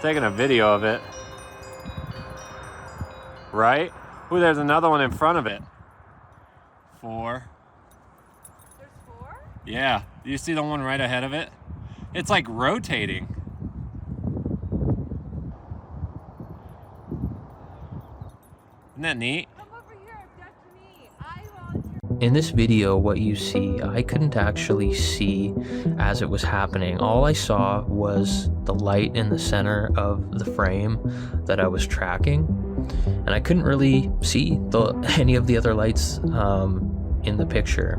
Taking a video of it. Right? Ooh, there's another one in front of it. 4. There's 4? Yeah. Do you see the one right ahead of it? It's like rotating. Isn't that neat? Come over here, abduct me. I volunteer. In this video, what you see, I couldn't actually see as it was happening. All I saw was the light in the center of the frame that I was tracking, and I couldn't really see any of the other lights in the picture.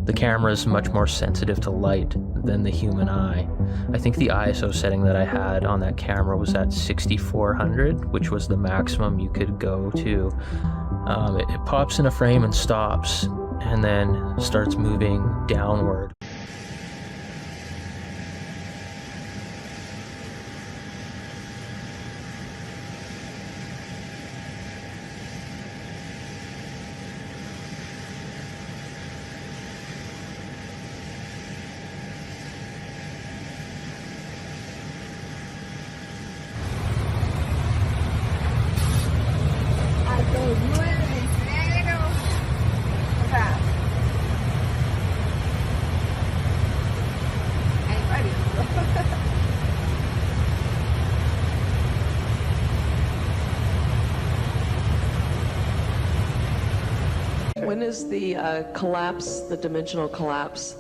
The camera is much more sensitive to light than the human eye. I think the ISO setting that I had on that camera was at 6400, which was the maximum you could go to. It pops in a frame and stops, and then starts moving downward. When is the collapse, the dimensional collapse,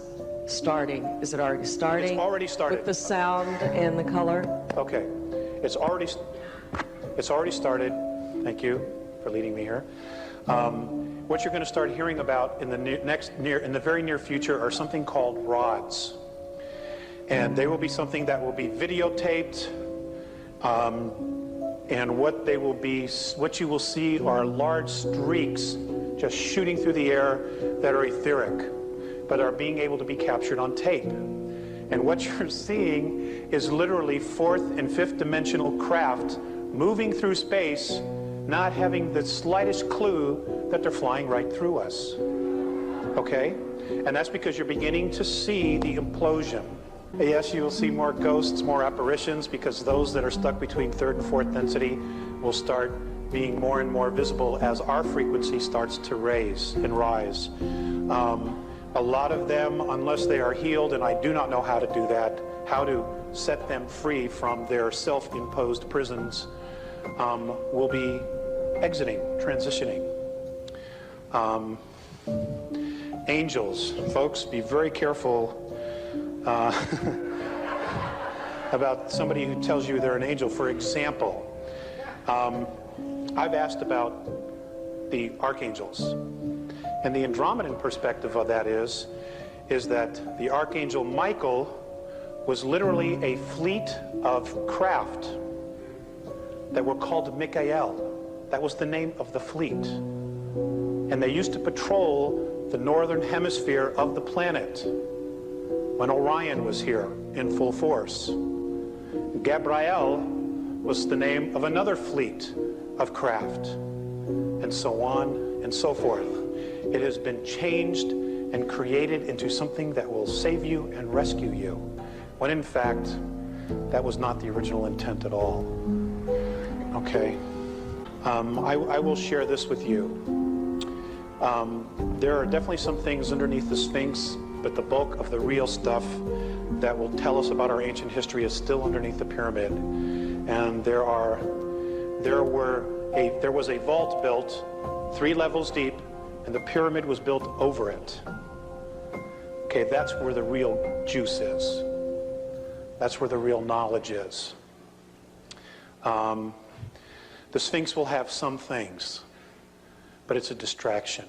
starting? Is it already starting? It's already started. With the sound and the color? Okay. It's already started. Thank you for leading me here. What you're going to start hearing about in the very near future are something called rods. And they will be something that will be videotaped. And what you will see are large streaks just shooting through the air that are etheric, but are being able to be captured on tape. And what you're seeing is literally fourth and fifth dimensional craft moving through space, not having the slightest clue that they're flying right through us. Okay? And that's because you're beginning to see the implosion. Yes, you will see more ghosts, more apparitions, because those that are stuck between third and fourth density will start being more and more visible as our frequency starts to raise and rise. A lot of them, unless they are healed, and I do not know how to do that, how to set them free from their self-imposed prisons, will be exiting, transitioning. Angels, folks, be very careful about somebody who tells you they're an angel. For example, I've asked about the archangels, and the Andromedan perspective of that is that the archangel Michael was literally a fleet of craft that were called Michael. That was the name of the fleet, and they used to patrol the northern hemisphere of the planet when Orion was here in full force. Gabriel was the name of another fleet of craft, and so on and so forth. It has been changed and created into something that will save you and rescue you, when in fact, that was not the original intent at all. Okay? I will share this with you. There are definitely some things underneath the Sphinx, but the bulk of the real stuff that will tell us about our ancient history is still underneath the pyramid. And there was a vault built 3 levels deep, and the pyramid was built over it. Okay, that's where the real juice is. That's where the real knowledge is. The Sphinx will have some things, but it's a distraction.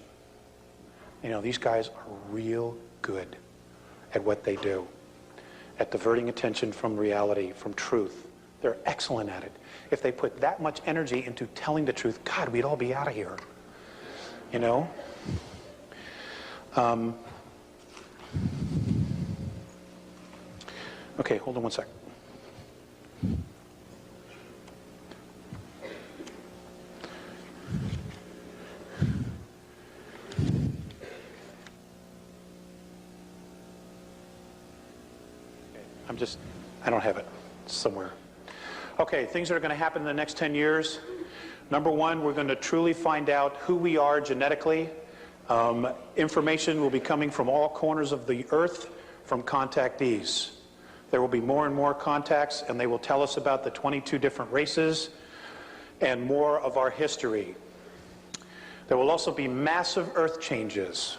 You know, these guys are real good at what they do, at diverting attention from reality, from truth. They're excellent at it. If they put that much energy into telling the truth, God, we'd all be out of here. You know? Okay, hold on one sec. I don't have it somewhere. Okay, things that are going to happen in the next 10 years. Number one, we're going to truly find out who we are genetically. Information will be coming from all corners of the earth from contactees. There will be more and more contacts, and they will tell us about the 22 different races and more of our history. There will also be massive earth changes.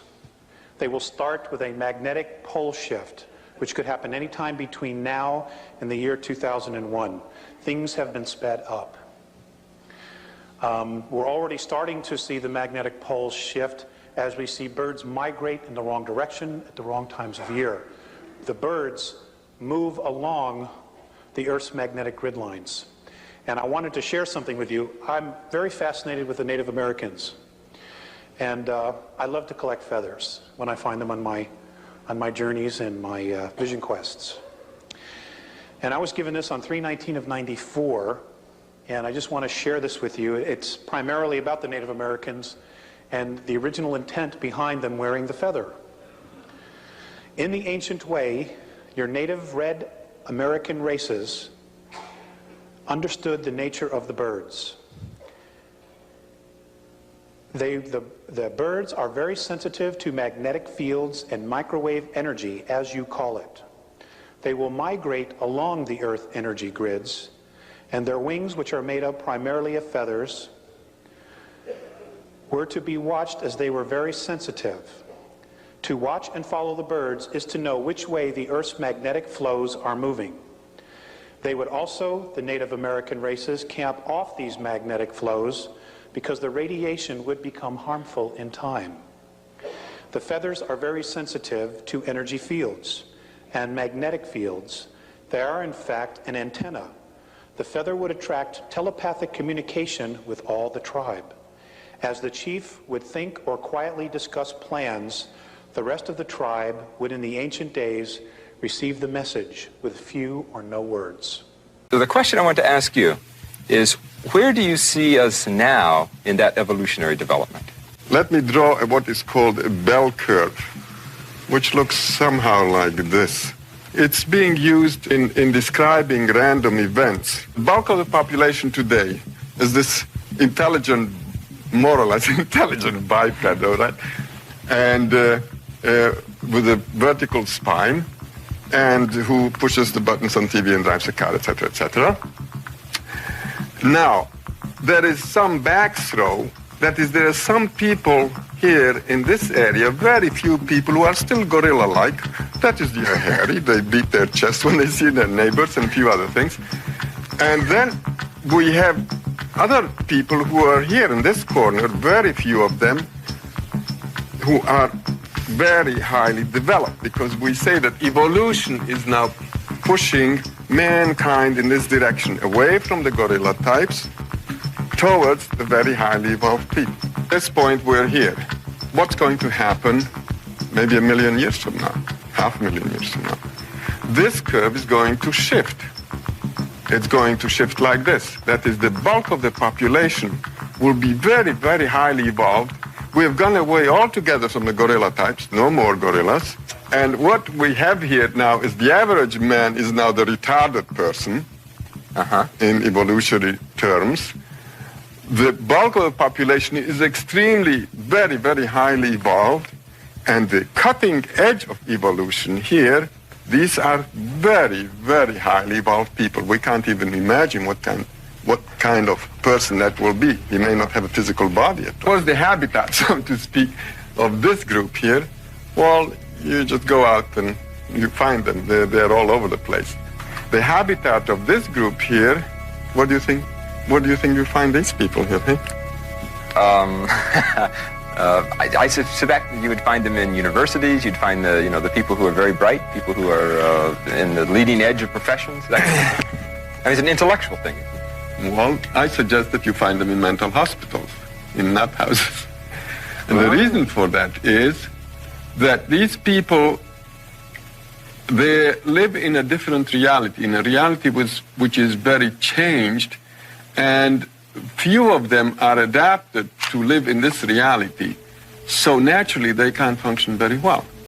They will start with a magnetic pole shift, which could happen anytime between now and the year 2001. Things have been sped up. We're already starting to see the magnetic poles shift as we see birds migrate in the wrong direction at the wrong times of year. The birds move along the Earth's magnetic grid lines. And I wanted to share something with you. I'm very fascinated with the Native Americans. And I love to collect feathers when I find them on my journeys and my vision quests. And I was given this on 3/19 of 94, and I just want to share this with you. It's primarily about the Native Americans and the original intent behind them wearing the feather. In the ancient way, your native red American races understood the nature of the birds. The birds are very sensitive to magnetic fields and microwave energy, as you call it. They will migrate along the Earth energy grids, and their wings, which are made up primarily of feathers, were to be watched as they were very sensitive. To watch and follow the birds is to know which way the Earth's magnetic flows are moving. They would also, the Native American races, camp off these magnetic flows because the radiation would become harmful in time. The feathers are very sensitive to energy fields and magnetic fields. They are, in fact, an antenna. The feather would attract telepathic communication with all the tribe. As the chief would think or quietly discuss plans, the rest of the tribe would, in the ancient days, receive the message with few or no words. So the question I want to ask you is, where do you see us now in that evolutionary development? Let me draw what is called a bell curve, which looks somehow like this. It's being used in describing random events. The bulk of the population today is this intelligent, more or less intelligent biped, all right? And with a vertical spine, and who pushes the buttons on TV and drives a car, etc., etc. Now, there is some backthrow. That is, there are some people here in this area, very few people who are still gorilla-like. That is, they are hairy. They beat their chest when they see their neighbors and a few other things. And then we have other people who are here in this corner, very few of them, who are very highly developed, because we say that evolution is now pushing mankind in this direction, away from the gorilla types towards the very highly evolved people. At this point, we're here. What's going to happen maybe 1 million years from now, 500,000 years from now? This curve is going to shift. It's going to shift like this. That is, the bulk of the population will be very, very highly evolved. We have gone away altogether from the gorilla types, no more gorillas. And what we have here now is the average man is now the retarded person in evolutionary terms. The bulk of the population is extremely, very, very highly evolved. And the cutting edge of evolution here, these are very, very highly evolved people. We can't even imagine what kind of person that will be. He may not have a physical body at all. What's the habitat, so to speak, of this group here? Well, you just go out and you find them. They're all over the place. The habitat of this group here, what do you think? What do you think you find these people here? I suspect you would find them in universities. You'd find the people who are very bright, people who are in the leading edge of professions. That kind of thing. I mean, it's an intellectual thing. Well, I suggest that you find them in mental hospitals, in nut houses. And the reason for that is that these people, they live in a different reality, in a reality which is very changed, and few of them are adapted to live in this reality. So naturally, they can't function very well.